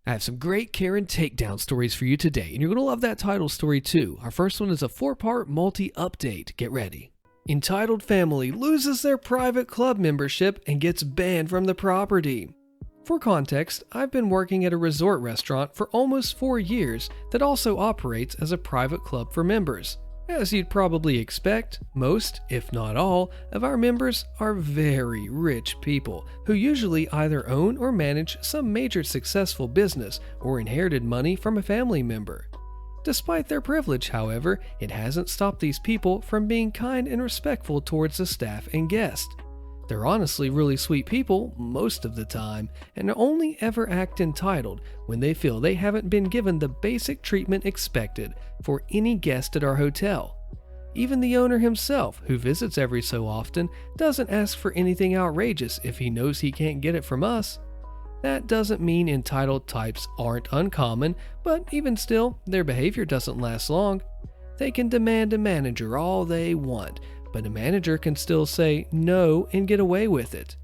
I have some great Karen Takedown stories for you today, and you're going to love that title story too. Our first one is a 4-part multi-update. Get ready. Entitled family loses their private club membership and gets banned from the property. For context, I've been working at a resort restaurant for almost 4 years that also operates as a private club for members. As you'd probably expect, most, if not all, of our members are very rich people who usually either own or manage some major successful business or inherited money from a family member. Despite their privilege, however, it hasn't stopped these people from being kind and respectful towards the staff and guests. They're honestly really sweet people most of the time and only ever act entitled when they feel they haven't been given the basic treatment expected for any guest at our hotel. Even the owner himself, who visits every so often, doesn't ask for anything outrageous if he knows he can't get it from us. That doesn't mean entitled types aren't uncommon, but even still, their behavior doesn't last long. They can demand a manager all they want, but a manager can still say no and get away with it.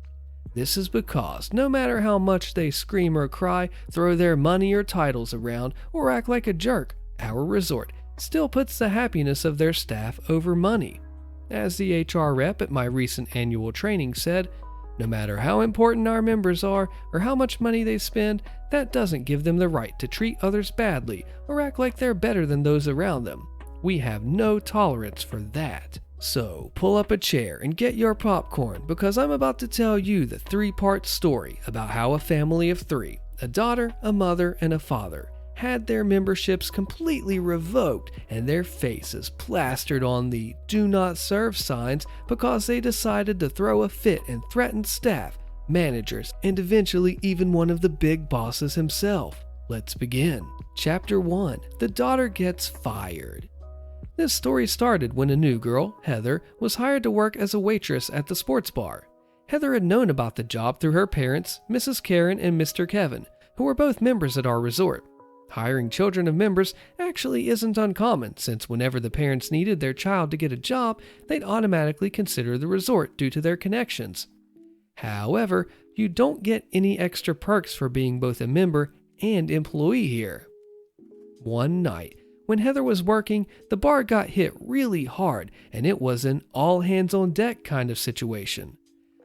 This is because no matter how much they scream or cry, throw their money or titles around, or act like a jerk, our resort still puts the happiness of their staff over money. As the HR rep at my recent annual training said, no matter how important our members are or how much money they spend, that doesn't give them the right to treat others badly or act like they're better than those around them. We have no tolerance for that. So pull up a chair and get your popcorn because I'm about to tell you the 3-part story about how a family of 3, a daughter, a mother, and a father, had their memberships completely revoked and their faces plastered on the "Do Not Serve" signs because they decided to throw a fit and threaten staff, managers, and eventually even one of the big bosses himself. Let's begin. Chapter 1. The daughter gets fired. This story started when a new girl, Heather, was hired to work as a waitress at the sports bar. Heather had known about the job through her parents, Mrs. Karen and Mr. Kevin, who were both members at our resort. Hiring children of members actually isn't uncommon, since whenever the parents needed their child to get a job, they'd automatically consider the resort due to their connections. However, you don't get any extra perks for being both a member and employee here. One night, when Heather was working, the bar got hit really hard, and it was an all-hands-on-deck kind of situation.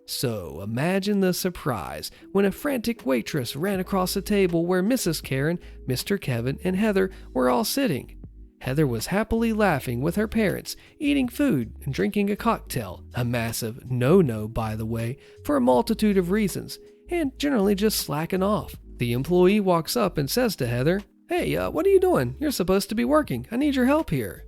So imagine the surprise when a frantic waitress ran across the table where Mrs. Karen, Mr. Kevin, and Heather were all sitting. Heather was happily laughing with her parents, eating food and drinking a cocktail, a massive no-no, by the way, for a multitude of reasons, and generally just slacking off. The employee walks up and says to Heather, "Hey, what are you doing? You're supposed to be working. I need your help here."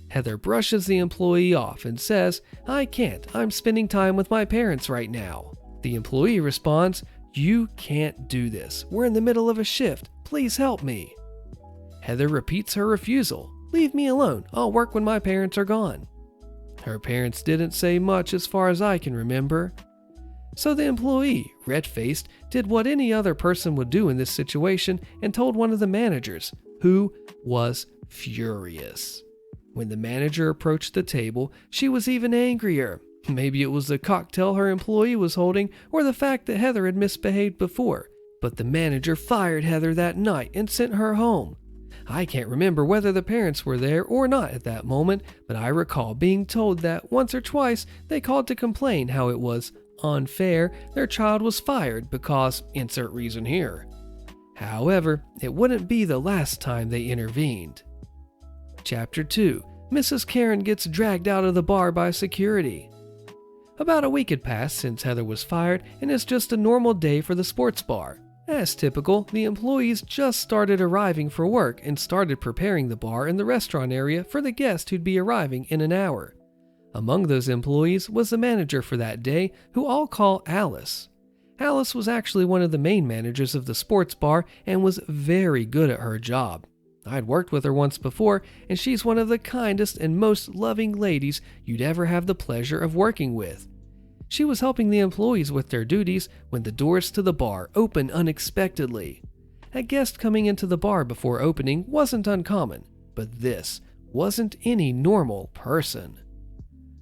Heather brushes the employee off and says, "I can't. I'm spending time with my parents right now." The employee responds, "You can't do this. We're in the middle of a shift. Please help me." Heather repeats her refusal. "Leave me alone. I'll work when my parents are gone." Her parents didn't say much as far as I can remember. So the employee, red-faced, did what any other person would do in this situation and told one of the managers, who was furious. When the manager approached the table, she was even angrier. Maybe it was the cocktail her employee was holding or the fact that Heather had misbehaved before, but the manager fired Heather that night and sent her home. I can't remember whether the parents were there or not at that moment, but I recall being told that once or twice they called to complain how it was unfair their child was fired because insert reason here. However, it wouldn't be the last time they intervened. Chapter 2. Mrs. Karen gets dragged out of the bar by security. About a week had passed since Heather was fired, and it's just a normal day for the sports bar. As typical, the employees just started arriving for work and started preparing the bar and the restaurant area for the guest who'd be arriving in an hour. Among those employees was the manager for that day, who I'll call Alice. Alice was actually one of the main managers of the sports bar and was very good at her job. I'd worked with her once before, and she's one of the kindest and most loving ladies you'd ever have the pleasure of working with. She was helping the employees with their duties when the doors to the bar opened unexpectedly. A guest coming into the bar before opening wasn't uncommon, but this wasn't any normal person.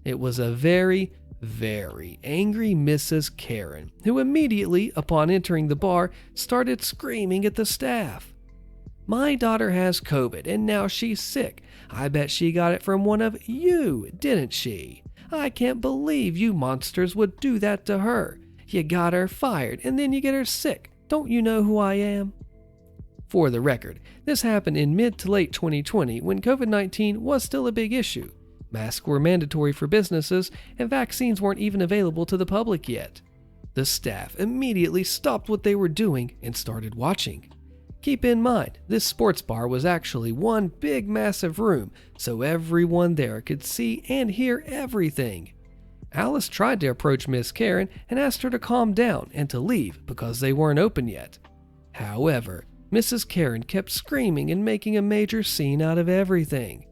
It was a very, very angry Mrs. Karen, who immediately, upon entering the bar, started screaming at the staff. "My daughter has COVID and now she's sick. I bet she got it from one of you, didn't she? I can't believe you monsters would do that to her. You got her fired and then you get her sick. Don't you know who I am?" For the record, this happened in mid to late 2020 when COVID-19 was still a big issue. Masks were mandatory for businesses and vaccines weren't even available to the public yet. The staff immediately stopped what they were doing and started watching. Keep in mind, this sports bar was actually one big massive room, so everyone there could see and hear everything. Alice tried to approach Miss Karen and asked her to calm down and to leave because they weren't open yet. However, Mrs. Karen kept screaming and making a major scene out of everything.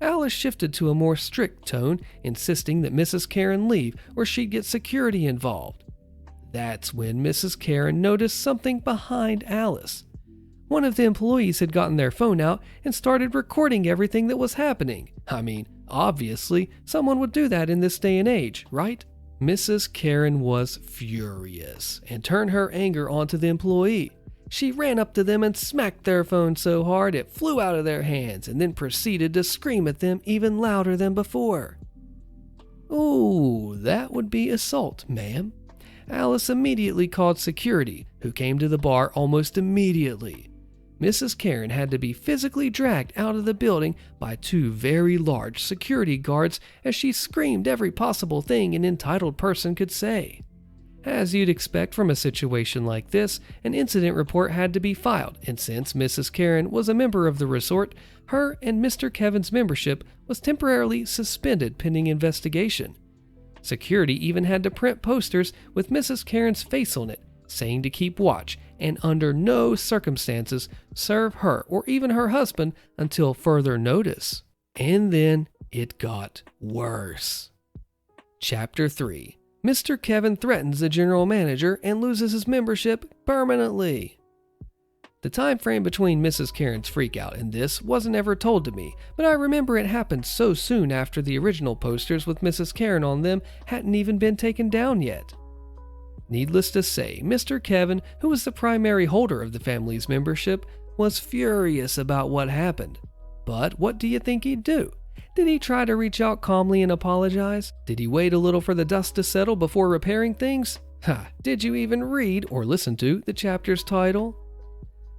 Alice shifted to a more strict tone, insisting that Mrs. Karen leave or she'd get security involved. That's when Mrs. Karen noticed something behind Alice. One of the employees had gotten their phone out and started recording everything that was happening. I mean, obviously, someone would do that in this day and age, right? Mrs. Karen was furious and turned her anger onto the employee. She ran up to them and smacked their phone so hard it flew out of their hands and then proceeded to scream at them even louder than before. "Ooh, that would be assault, ma'am." Alice immediately called security, who came to the bar almost immediately. Mrs. Karen had to be physically dragged out of the building by two very large security guards as she screamed every possible thing an entitled person could say. As you'd expect from a situation like this, an incident report had to be filed, and since Mrs. Karen was a member of the resort, her and Mr. Kevin's membership was temporarily suspended pending investigation. Security even had to print posters with Mrs. Karen's face on it, saying to keep watch and under no circumstances serve her or even her husband until further notice. And then it got worse. Chapter 3. Mr. Kevin threatens the general manager and loses his membership permanently. The time frame between Mrs. Karen's freakout and this wasn't ever told to me, but I remember it happened so soon after the original posters with Mrs. Karen on them hadn't even been taken down yet. Needless to say, Mr. Kevin, who was the primary holder of the family's membership, was furious about what happened. But what do you think he'd do? Did he try to reach out calmly and apologize? Did he wait a little for the dust to settle before repairing things? Did you even read or listen to the chapter's title?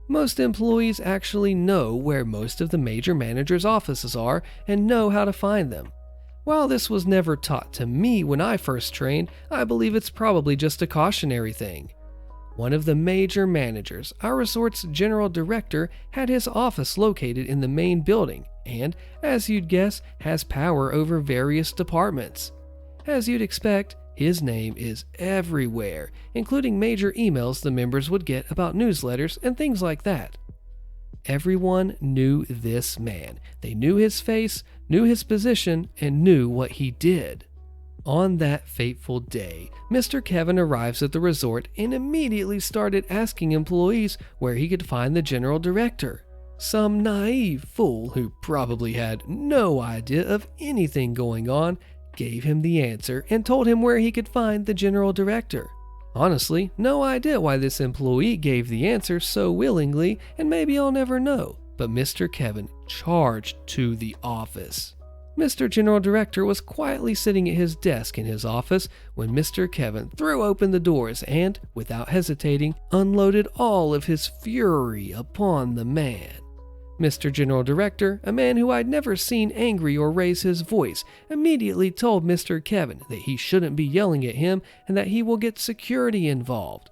Most employees actually know where most of the major managers' offices are and know how to find them. While this was never taught to me when I first trained, I believe it's probably just a cautionary thing. One of the major managers, our resort's general director, had his office located in the main building and, as you'd guess, has power over various departments. As you'd expect, his name is everywhere, including major emails the members would get about newsletters and things like that. Everyone knew this man. They knew his face, knew his position, and knew what he did. On that fateful day, Mr. Kevin arrives at the resort and immediately started asking employees where he could find the general director. Some naive fool who probably had no idea of anything going on gave him the answer and told him where he could find the general director. Honestly, no idea why this employee gave the answer so willingly, and maybe I'll never know, but Mr. Kevin charged to the office. Mr. General Director was quietly sitting at his desk in his office when Mr. Kevin threw open the doors and, without hesitating, unloaded all of his fury upon the man. Mr. General Director, a man who I'd never seen angry or raise his voice, immediately told Mr. Kevin that he shouldn't be yelling at him and that he will get security involved.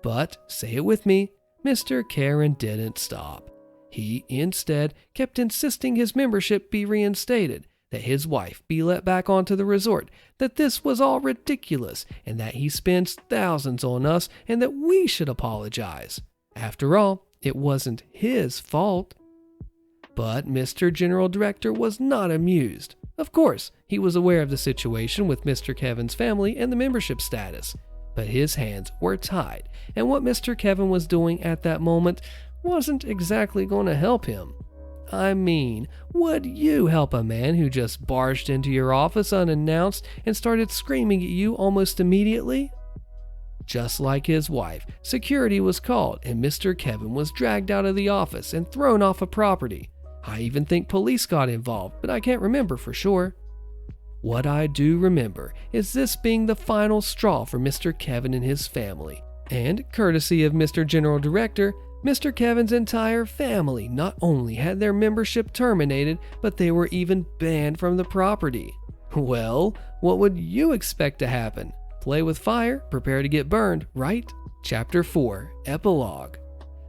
But, say it with me, Mr. Karen didn't stop. He, instead, kept insisting his membership be reinstated, that his wife be let back onto the resort, that this was all ridiculous, and that he spends thousands on us and that we should apologize. After all, it wasn't his fault. But Mr. General Director was not amused. Of course, he was aware of the situation with Mr. Kevin's family and the membership status, but his hands were tied, and what Mr. Kevin was doing at that moment wasn't exactly going to help him. I mean, would you help a man who just barged into your office unannounced and started screaming at you almost immediately? Just like his wife, security was called and Mr. Kevin was dragged out of the office and thrown off a property. I even think police got involved, but I can't remember for sure. What I do remember is this being the final straw for Mr. Kevin and his family. And courtesy of Mr. General Director, Mr. Kevin's entire family not only had their membership terminated, but they were even banned from the property. Well, what would you expect to happen? Play with fire, prepare to get burned, right? Chapter 4, Epilogue.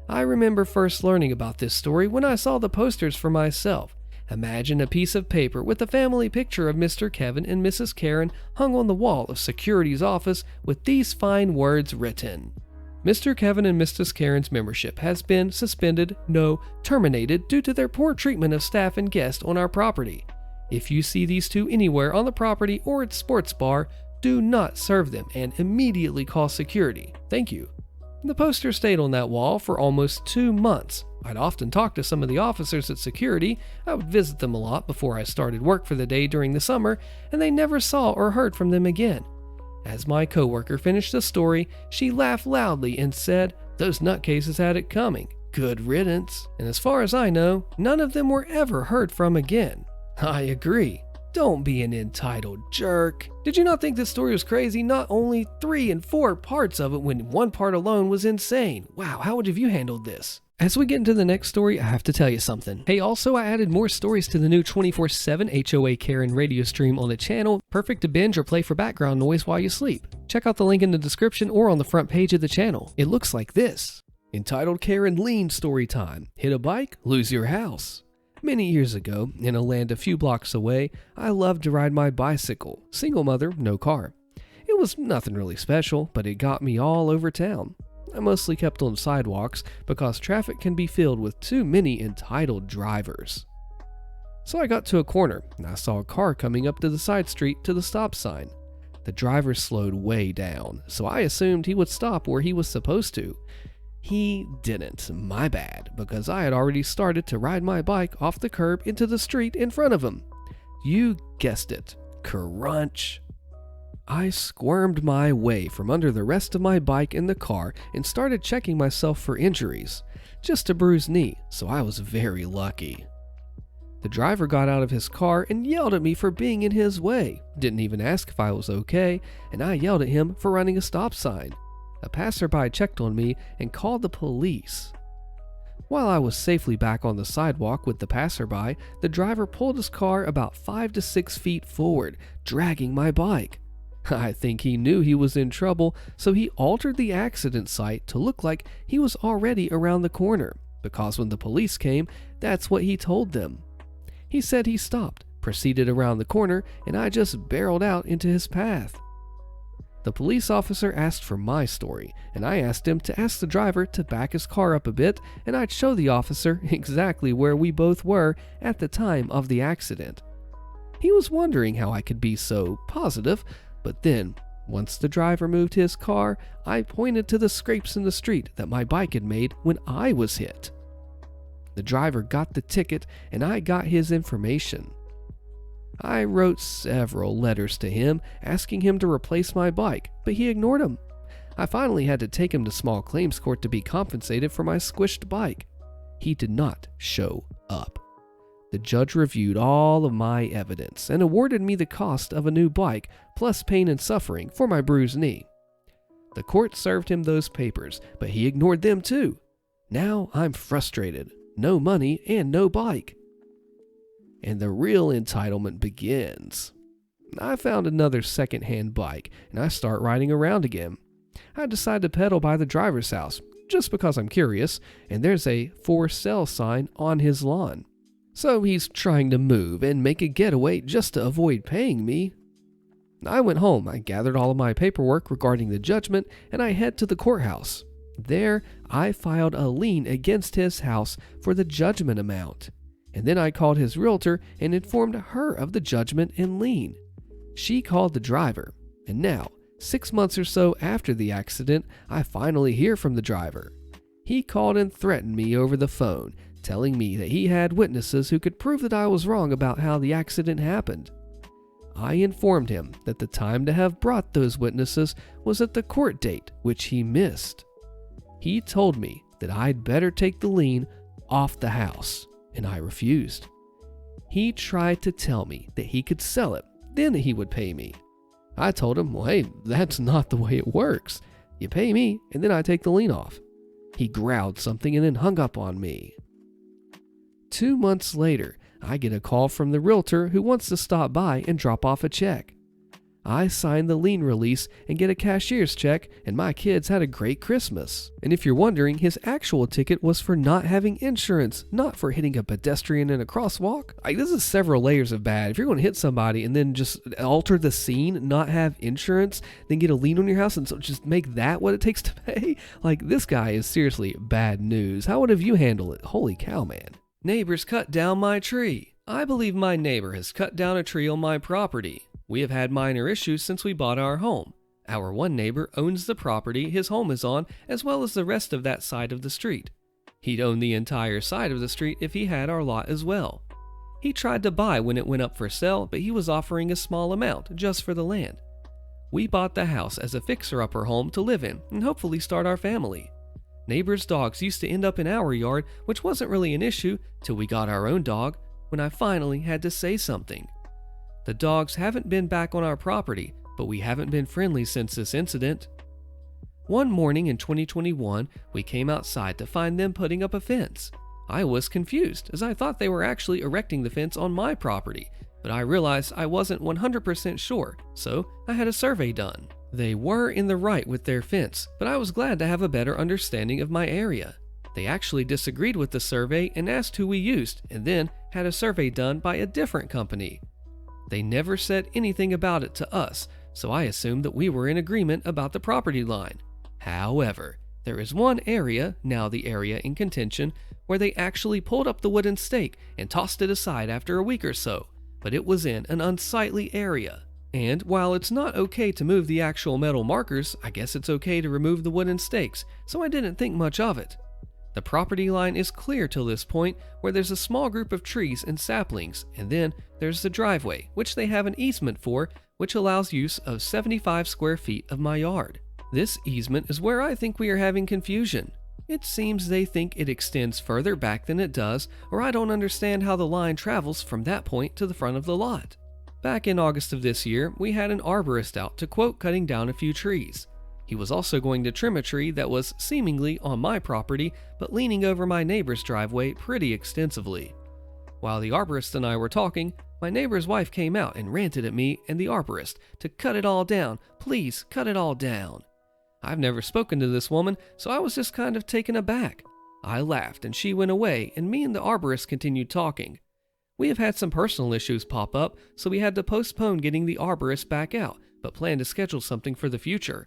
I remember first learning about this story when I saw the posters for myself. Imagine a piece of paper with a family picture of Mr. Kevin and Mrs. Karen hung on the wall of security's office with these fine words written. Mr. Kevin and Mrs. Karen's membership has been suspended, no, terminated due to their poor treatment of staff and guests on our property. If you see these two anywhere on the property or at sports bar, do not serve them and immediately call security. Thank you. The poster stayed on that wall for almost 2 months. I'd often talk to some of the officers at security. I would visit them a lot before I started work for the day during the summer, and they never saw or heard from them again. As my coworker finished the story, she laughed loudly and said, "Those nutcases had it coming. Good riddance." And as far as I know, none of them were ever heard from again. I agree. Don't be an entitled jerk. Did you not think this story was crazy? Not only 3 and 4 parts of it when one part alone was insane. Wow, how would have you handled this? As we get into the next story, I have to tell you something. Hey, also I added more stories to the new 24/7 HOA Karen radio stream on the channel, perfect to binge or play for background noise while you sleep. Check out the link in the description or on the front page of the channel. It looks like this. Entitled Karen LIEN Story Time. Hit a bike, lose your house. Many years ago, in a land a few blocks away, I loved to ride my bicycle. Single mother, no car. It was nothing really special, but it got me all over town. I mostly kept on sidewalks because traffic can be filled with too many entitled drivers. So I got to a corner and I saw a car coming up to the side street to the stop sign. The driver slowed way down, so I assumed he would stop where he was supposed to. He didn't, my bad, because I had already started to ride my bike off the curb into the street in front of him. You guessed it, crunch. I squirmed my way from under the rest of my bike in the car and started checking myself for injuries. Just a bruised knee, so I was very lucky. The driver got out of his car and yelled at me for being in his way, didn't even ask if I was okay, and I yelled at him for running a stop sign. A passerby checked on me and called the police. While I was safely back on the sidewalk with the passerby, the driver pulled his car about 5 to 6 feet forward, dragging my bike. I think he knew he was in trouble, so he altered the accident site to look like he was already around the corner, because when the police came, that's what he told them. He said he stopped, proceeded around the corner, and I just barreled out into his path. The police officer asked for my story, and I asked him to ask the driver to back his car up a bit, and I'd show the officer exactly where we both were at the time of the accident. He was wondering how I could be so positive, but then, once the driver moved his car, I pointed to the scrapes in the street that my bike had made when I was hit. The driver got the ticket, and I got his information. I wrote several letters to him asking him to replace my bike, but he ignored them. I finally had to take him to small claims court to be compensated for my squished bike. He did not show up. The judge reviewed all of my evidence and awarded me the cost of a new bike plus pain and suffering for my bruised knee. The court served him those papers, but he ignored them too. Now I'm frustrated. No money and no bike. And the real entitlement begins. I found another second-hand bike, and I start riding around again. I decide to pedal by the driver's house, just because I'm curious, and there's a for sale sign on his lawn. So he's trying to move and make a getaway just to avoid paying me. I went home, I gathered all of my paperwork regarding the judgment, and I head to the courthouse. There, I filed a lien against his house for the judgment amount. And then I called his realtor and informed her of the judgment and lien. She called the driver, and now, 6 months or so after the accident, I finally hear from the driver. He called and threatened me over the phone, telling me that he had witnesses who could prove that I was wrong about how the accident happened. I informed him that the time to have brought those witnesses was at the court date, which he missed. He told me that I'd better take the lien off the house, and I refused. He tried to tell me that he could sell it, then he would pay me. I told him, well, hey, that's not the way it works. You pay me, and then I take the lien off. He growled something and then hung up on me. 2 months later, I get a call from the realtor who wants to stop by and drop off a check. I sign the lien release and get a cashier's check, and my kids had a great Christmas. And if you're wondering, his actual ticket was for not having insurance, not for hitting a pedestrian in a crosswalk. This is several layers of bad. If you're going to hit somebody and then just alter the scene, not have insurance, then get a lien on your house and so just make that what it takes to pay, this guy is seriously bad news. How would have you handled it? Holy cow, man. Neighbors cut down my tree. I believe my neighbor has cut down a tree on my property. We have had minor issues since we bought our home. Our one neighbor owns the property his home is on, as well as the rest of that side of the street. He'd own the entire side of the street if he had our lot as well. He tried to buy when it went up for sale, but he was offering a small amount just for the land. We bought the house as a fixer-upper home to live in and hopefully start our family. Neighbors' dogs used to end up in our yard, which wasn't really an issue till we got our own dog, when I finally had to say something. The dogs haven't been back on our property, but we haven't been friendly since this incident. One morning in 2021, we came outside to find them putting up a fence. I was confused, as I thought they were actually erecting the fence on my property, but I realized I wasn't 100% sure, so I had a survey done. They were in the right with their fence, but I was glad to have a better understanding of my area. They actually disagreed with the survey and asked who we used, and then had a survey done by a different company. They never said anything about it to us, so I assumed that we were in agreement about the property line. However, there is one area, now the area in contention, where they actually pulled up the wooden stake and tossed it aside after a week or so, but it was in an unsightly area. And while it's not okay to move the actual metal markers, I guess it's okay to remove the wooden stakes, so I didn't think much of it. The property line is clear till this point, where there's a small group of trees and saplings, and then there's the driveway, which they have an easement for, which allows use of 75 square feet of my yard. This easement is where I think we are having confusion. It seems they think it extends further back than it does, or I don't understand how the line travels from that point to the front of the lot. Back in August of this year, we had an arborist out to quote cutting down a few trees. He was also going to trim a tree that was seemingly on my property, but leaning over my neighbor's driveway pretty extensively. While the arborist and I were talking, my neighbor's wife came out and ranted at me and the arborist to cut it all down. Please, cut it all down. I've never spoken to this woman, so I was just kind of taken aback. I laughed and she went away, and me and the arborist continued talking. We have had some personal issues pop up, so we had to postpone getting the arborist back out, but plan to schedule something for the future.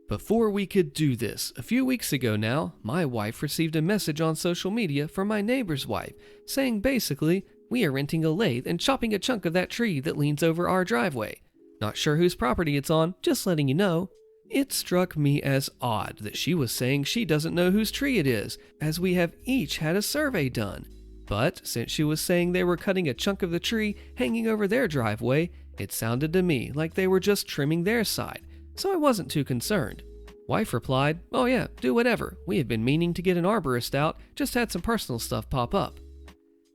Before we could do this, a few weeks ago now, my wife received a message on social media from my neighbor's wife, saying basically, we are renting a lathe and chopping a chunk of that tree that leans over our driveway. Not sure whose property it's on, just letting you know. It struck me as odd that she was saying she doesn't know whose tree it is, as we have each had a survey done. But since she was saying they were cutting a chunk of the tree hanging over their driveway, it sounded to me like they were just trimming their side, so I wasn't too concerned. Wife replied, oh yeah, do whatever. We had been meaning to get an arborist out, just had some personal stuff pop up.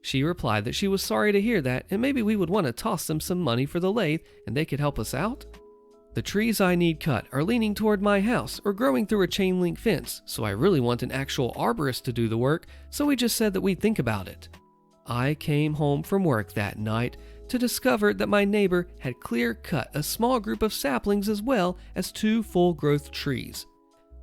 She replied that she was sorry to hear that and maybe we would want to toss them some money for the lathe and they could help us out. The trees I need cut are leaning toward my house or growing through a chain link fence, so I really want an actual arborist to do the work, so we just said that we'd think about it. I came home from work that night to discover that my neighbor had clear cut a small group of saplings as well as 2 full growth trees.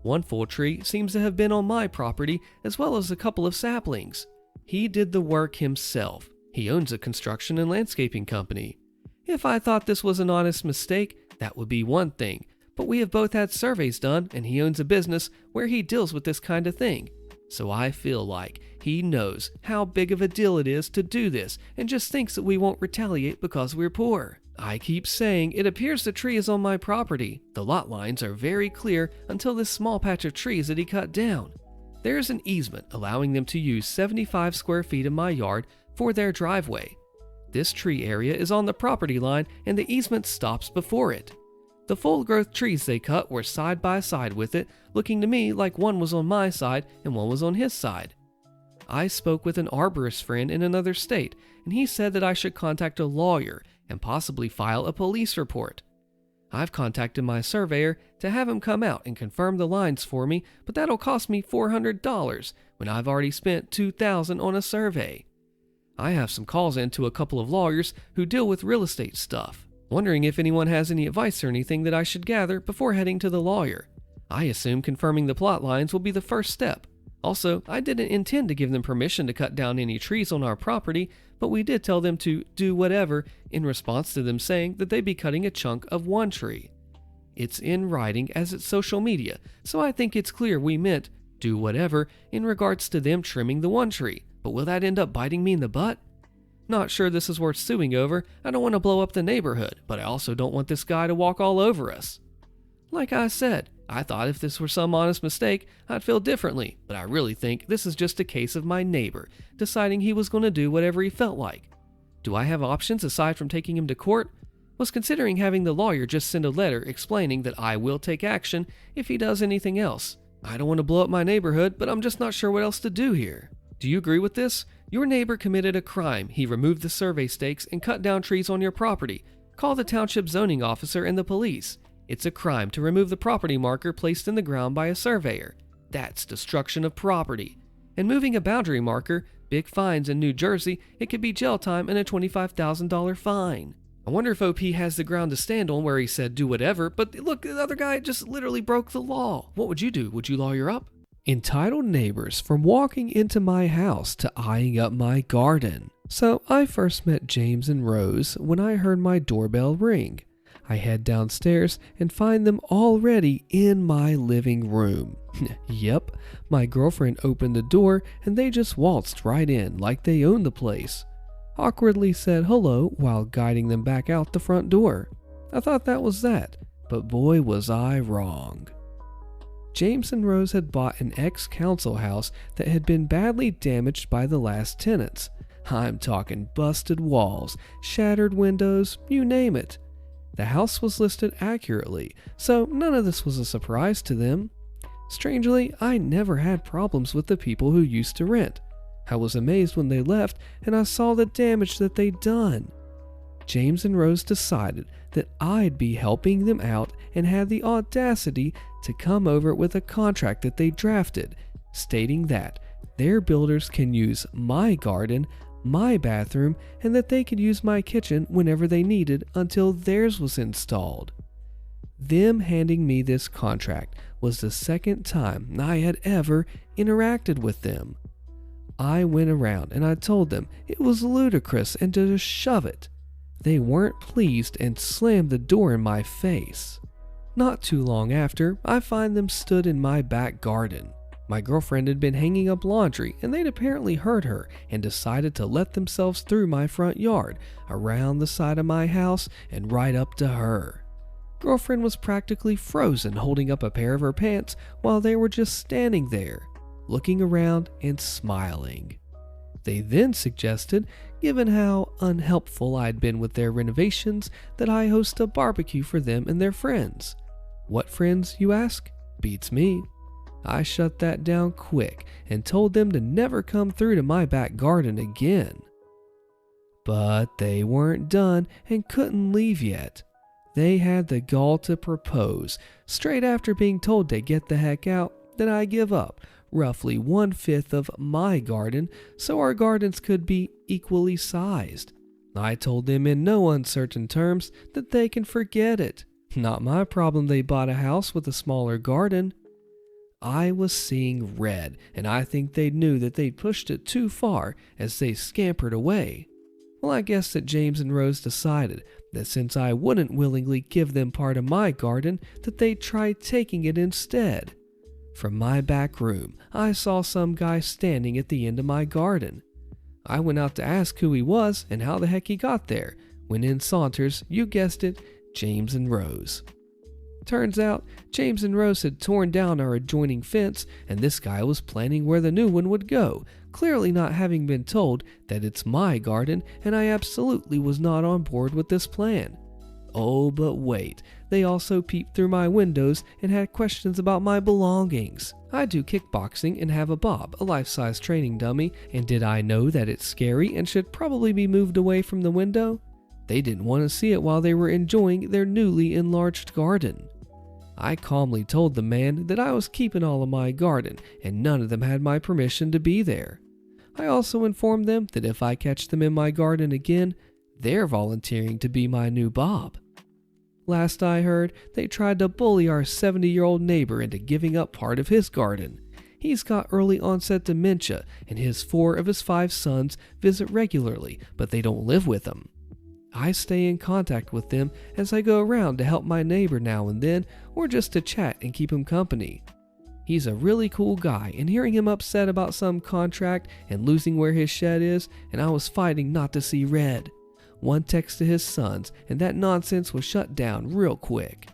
One full tree seems to have been on my property as well as a couple of saplings. He did the work himself. He owns a construction and landscaping company. If I thought this was an honest mistake, that would be one thing, but we have both had surveys done and he owns a business where he deals with this kind of thing. So I feel like he knows how big of a deal it is to do this and just thinks that we won't retaliate because we're poor. I keep saying it appears the tree is on my property. The lot lines are very clear until this small patch of trees that he cut down. There's an easement allowing them to use 75 square feet of my yard for their driveway. This tree area is on the property line and the easement stops before it. The full-growth trees they cut were side by side with it, looking to me like one was on my side and one was on his side. I spoke with an arborist friend in another state, and he said that I should contact a lawyer and possibly file a police report. I've contacted my surveyor to have him come out and confirm the lines for me, but that'll cost me $400 when I've already spent $2,000 on a survey. I have some calls in to a couple of lawyers who deal with real estate stuff, wondering if anyone has any advice or anything that I should gather before heading to the lawyer. I assume confirming the plot lines will be the first step. Also, I didn't intend to give them permission to cut down any trees on our property, but we did tell them to do whatever in response to them saying that they'd be cutting a chunk of one tree. It's in writing as it's social media, so I think it's clear we meant do whatever in regards to them trimming the one tree, but will that end up biting me in the butt? Not sure this is worth suing over. I don't want to blow up the neighborhood, but I also don't want this guy to walk all over us. Like I said, I thought if this were some honest mistake, I'd feel differently, but I really think this is just a case of my neighbor deciding he was going to do whatever he felt like. Do I have options aside from taking him to court? Was considering having the lawyer just send a letter explaining that I will take action if he does anything else. I don't want to blow up my neighborhood, but I'm just not sure what else to do here. Do you agree with this? Your neighbor committed a crime. He removed the survey stakes and cut down trees on your property. Call the township zoning officer and the police. It's a crime to remove the property marker placed in the ground by a surveyor. That's destruction of property. And moving a boundary marker, big fines in New Jersey, it could be jail time and a $25,000 fine. I wonder if OP has the ground to stand on where he said do whatever, but look, the other guy just literally broke the law. What would you do? Would you lawyer up? Entitled neighbors from walking into my house to eyeing up my garden. So I first met James and Rose when I heard my doorbell ring. I head downstairs and find them already in my living room. Yep, my girlfriend opened the door and they just waltzed right in like they owned the place. Awkwardly said hello while guiding them back out the front door. I thought that was that, but boy was I wrong. James and Rose had bought an ex-council house that had been badly damaged by the last tenants. I'm talking busted walls, shattered windows, you name it. The house was listed accurately, so none of this was a surprise to them. Strangely, I never had problems with the people who used to rent. I was amazed when they left and I saw the damage that they'd done. James and Rose decided that I'd be helping them out and had the audacity to come over with a contract that they drafted, stating that their builders can use my garden, my bathroom, and that they could use my kitchen whenever they needed until theirs was installed. Them handing me this contract was the second time I had ever interacted with them. I went around and I told them it was ludicrous and to just shove it. They weren't pleased and slammed the door in my face. Not too long after, I find them stood in my back garden. My girlfriend had been hanging up laundry and they'd apparently heard her and decided to let themselves through my front yard, around the side of my house, and right up to her. Girlfriend was practically frozen holding up a pair of her pants while they were just standing there, looking around and smiling. They then suggested, given how unhelpful I'd been with their renovations, that I host a barbecue for them and their friends. What friends, you ask? Beats me. I shut that down quick and told them to never come through to my back garden again. But they weren't done and couldn't leave yet. They had the gall to propose, straight after being told to get the heck out, that I give up roughly 1/5 of my garden so our gardens could be equally sized. I told them in no uncertain terms that they can forget it. Not my problem they bought a house with a smaller garden. I was seeing red, and I think they knew that they'd pushed it too far as they scampered away. Well, I guess that James and Rose decided that since I wouldn't willingly give them part of my garden, that they'd try taking it instead. From my back room, I saw some guy standing at the end of my garden. I went out to ask who he was and how the heck he got there, when in saunters, you guessed it, James and Rose. Turns out, James and Rose had torn down our adjoining fence, and this guy was planning where the new one would go, clearly not having been told that it's my garden, and I absolutely was not on board with this plan. Oh, but wait, they also peeped through my windows and had questions about my belongings. I do kickboxing and have a bob, a life-size training dummy, and did I know that it's scary and should probably be moved away from the window? They didn't want to see it while they were enjoying their newly enlarged garden. I calmly told the man that I was keeping all of my garden and none of them had my permission to be there. I also informed them that if I catch them in my garden again, they're volunteering to be my new Bob. Last I heard, they tried to bully our 70-year-old neighbor into giving up part of his garden. He's got early onset dementia and 4 of his 5 sons visit regularly, but they don't live with him. I stay in contact with them as I go around to help my neighbor now and then, or just to chat and keep him company. He's a really cool guy, and hearing him upset about some contract and losing where his shed is, and I was fighting not to see red. One text to his sons, and that nonsense was shut down real quick.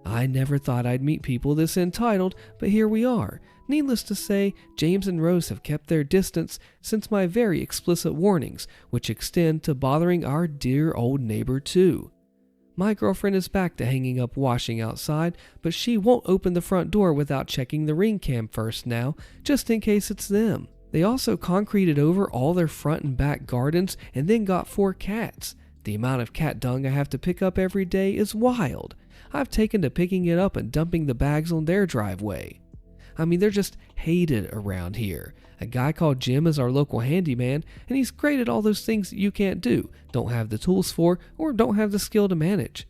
I never thought I'd meet people this entitled, but here we are. Needless to say, James and Rose have kept their distance since my very explicit warnings, which extend to bothering our dear old neighbor too. My girlfriend is back to hanging up washing outside, but she won't open the front door without checking the ring cam first now, just in case it's them. They also concreted over all their front and back gardens and then got 4 cats. The amount of cat dung I have to pick up every day is wild. I've taken to picking it up and dumping the bags on their driveway. I mean, they're just hated around here. A guy called Jim is our local handyman, and he's great at all those things that you can't do, don't have the tools for, or don't have the skill to manage.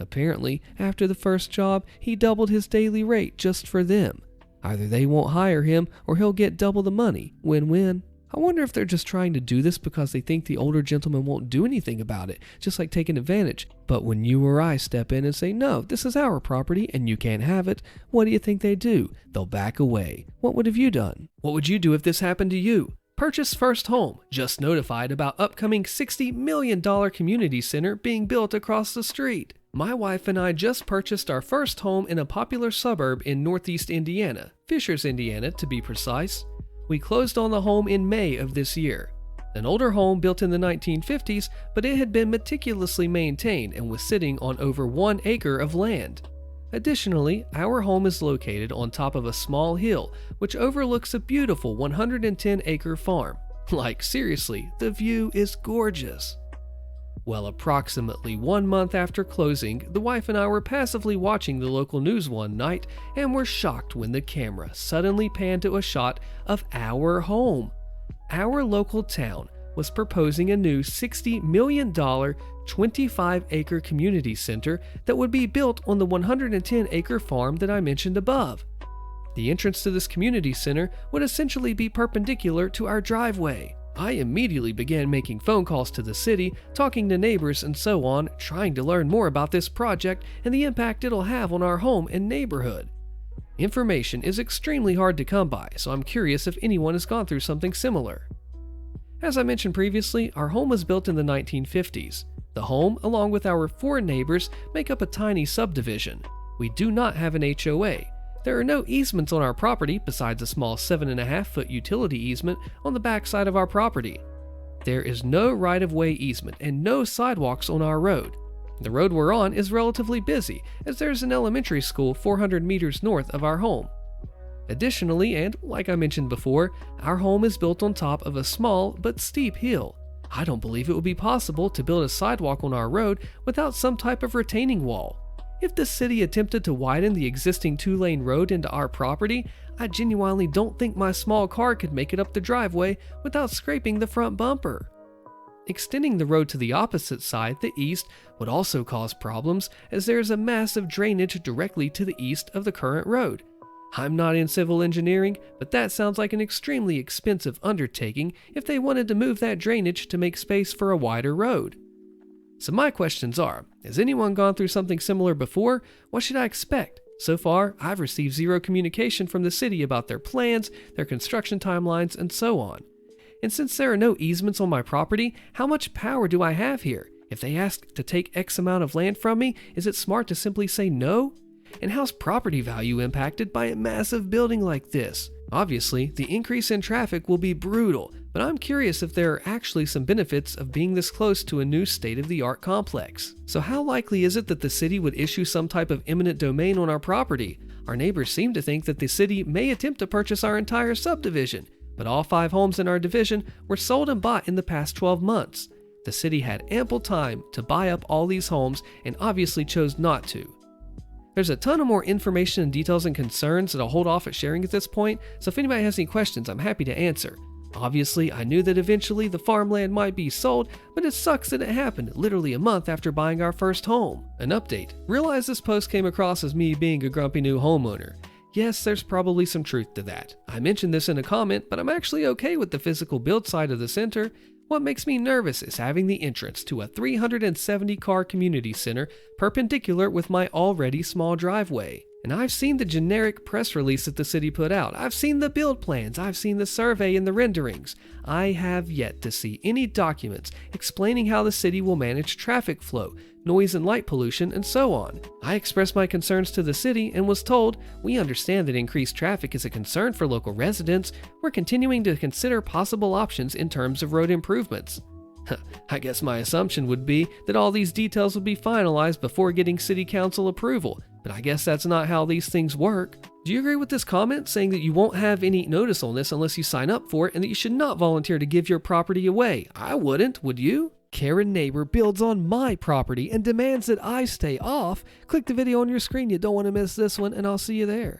Apparently, after the first job, he doubled his daily rate just for them. Either they won't hire him, or he'll get double the money. Win-win. I wonder if they're just trying to do this because they think the older gentleman won't do anything about it, just like taking advantage. But when you or I step in and say, no, this is our property and you can't have it, what do you think they do? They'll back away. What would have you done? What would you do if this happened to you? Purchase first home. Just notified about upcoming $60 million community center being built across the street. My wife and I just purchased our first home in a popular suburb in northeast Indiana, Fishers, Indiana to be precise. We closed on the home in May of this year. An older home built in the 1950s, but it had been meticulously maintained and was sitting on over 1 acre of land. Additionally, our home is located on top of a small hill, which overlooks a beautiful 110-acre farm. Like seriously, the view is gorgeous. Well, approximately 1 month after closing, the wife and I were passively watching the local news one night and were shocked when the camera suddenly panned to a shot of our home. Our local town was proposing a new $60 million, 25-acre community center that would be built on the 110-acre farm that I mentioned above. The entrance to this community center would essentially be perpendicular to our driveway. I immediately began making phone calls to the city, talking to neighbors and so on, trying to learn more about this project and the impact it'll have on our home and neighborhood. Information is extremely hard to come by, so I'm curious if anyone has gone through something similar. As I mentioned previously, our home was built in the 1950s. The home, along with our 4 neighbors, make up a tiny subdivision. We do not have an HOA. There are no easements on our property besides a small 7.5-foot utility easement on the back side of our property. There is no right-of-way easement and no sidewalks on our road. The road we're on is relatively busy as there's an elementary school 400 meters north of our home. Additionally, and like I mentioned before, our home is built on top of a small but steep hill. I don't believe it would be possible to build a sidewalk on our road without some type of retaining wall. If the city attempted to widen the existing 2-lane road into our property, I genuinely don't think my small car could make it up the driveway without scraping the front bumper. Extending the road to the opposite side, the east, would also cause problems as there is a massive drainage directly to the east of the current road. I'm not in civil engineering, but that sounds like an extremely expensive undertaking if they wanted to move that drainage to make space for a wider road. So my questions are, has anyone gone through something similar before? What should I expect? So far, I've received 0 communication from the city about their plans, their construction timelines, and so on. And since there are no easements on my property, how much power do I have here? If they ask to take X amount of land from me, is it smart to simply say no? And how's property value impacted by a massive building like this? Obviously, the increase in traffic will be brutal, but I'm curious if there are actually some benefits of being this close to a new state-of-the-art complex. So how likely is it that the city would issue some type of eminent domain on our property? Our neighbors seem to think that the city may attempt to purchase our entire subdivision, but all 5 homes in our division were sold and bought in the past 12 months. The city had ample time to buy up all these homes and obviously chose not to. There's a ton of more information and details and concerns that I'll hold off at sharing at this point, so if anybody has any questions, I'm happy to answer. Obviously, I knew that eventually the farmland might be sold, but it sucks that it happened literally a month after buying our first home. An update. Realize this post came across as me being a grumpy new homeowner. Yes, there's probably some truth to that. I mentioned this in a comment, but I'm actually okay with the physical build side of the center. What makes me nervous is having the entrance to a 370 car community center perpendicular with my already small driveway. And I've seen the generic press release that the city put out. I've seen the build plans. I've seen the survey and the renderings. I have yet to see any documents explaining how the city will manage traffic flow, noise and light pollution, and so on. I expressed my concerns to the city and was told, "We understand that increased traffic is a concern for local residents. We're continuing to consider possible options in terms of road improvements." I guess my assumption would be that all these details would be finalized before getting city council approval, but I guess that's not how these things work. Do you agree with this comment saying that you won't have any notice on this unless you sign up for it and that you should not volunteer to give your property away? I wouldn't, would you? Karen neighbor builds on my property and demands that I stay off. Click the video on your screen, you don't want to miss this one, and I'll see you there.